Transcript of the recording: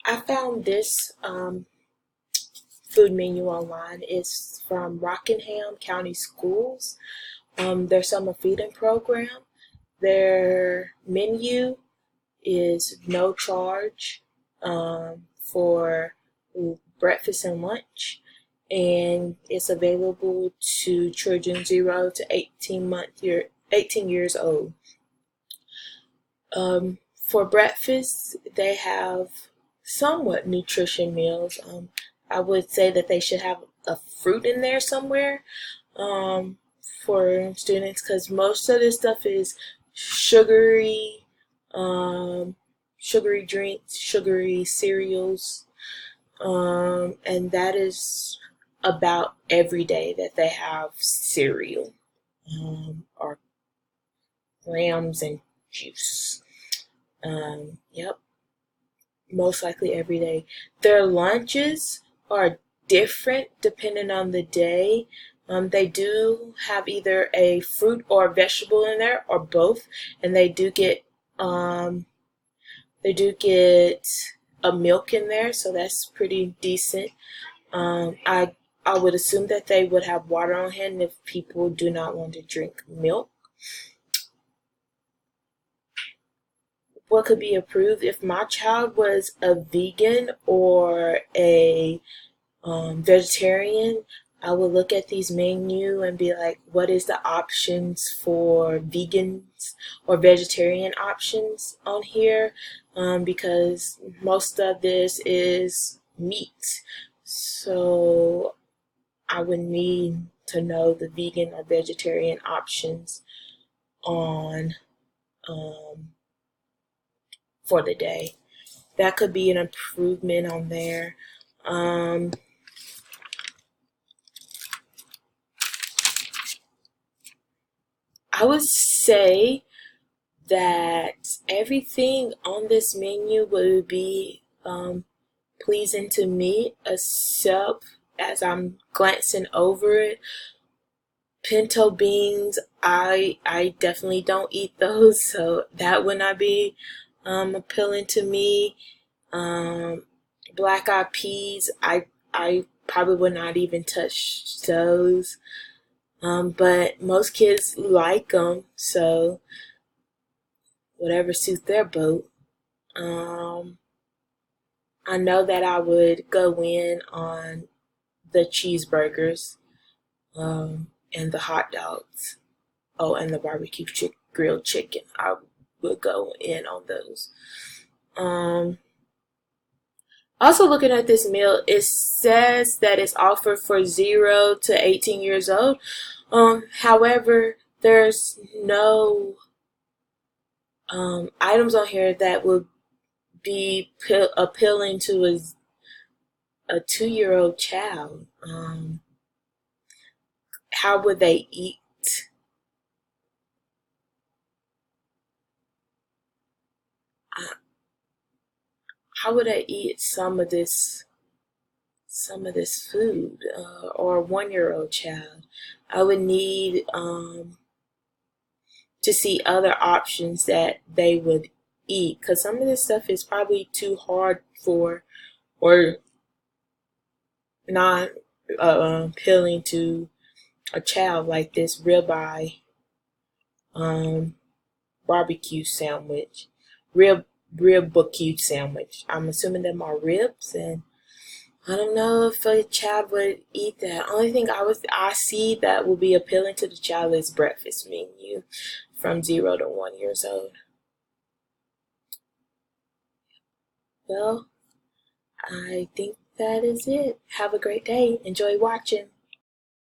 I found this food menu online. It's from Rockingham County Schools. Their summer feeding program. Their menu is no charge for breakfast and lunch, and it's available to children 0 to 18 years old. For breakfast, they have somewhat nutrition meals. I would say that they should have a fruit in there somewhere for students, because most of this stuff is sugary, sugary drinks, sugary cereals, and that is about every day that they have cereal or grams and juice. Yep, most likely every day. Their lunches are different depending on the day. They do have either a fruit or a vegetable in there, or both, and they do get a milk in there, so that's pretty decent. I would assume that they would have water on hand if people do not want to drink milk. What could be approved if my child was a vegan or a vegetarian? I would look at these menu and be like, what is the options for vegans or vegetarian options on here? Because most of this is meat. So I would need to know the vegan or vegetarian options on for the day. That could be an improvement on there. I would say that everything on this menu would be pleasing to me, except as I'm glancing over it, pinto beans, I definitely don't eat those, so that would not be appealing to me. Black eyed peas, I probably would not even touch those. But most kids like them, so whatever suits their boat. I know that I would go in on the cheeseburgers, and the hot dogs. Oh, and the grilled chicken. I would go in on those. Also, looking at this meal, it says that it's offered for 0 to 18 years old. However, there's no items on here that would be appealing to a 2-year-old child. How would they eat? How would I eat some of this food, or a 1-year-old child? I would need to see other options that they would eat, because some of this stuff is probably too hard for, or not appealing to a child, like this ribeye barbecue sandwich, rib barbecue sandwich. I'm assuming them are ribs, and I don't know if a child would eat that. Only thing I see that will be appealing to the child is breakfast menu from 0 to 1 years old. Well, I think that is it. Have a great day. Enjoy watching.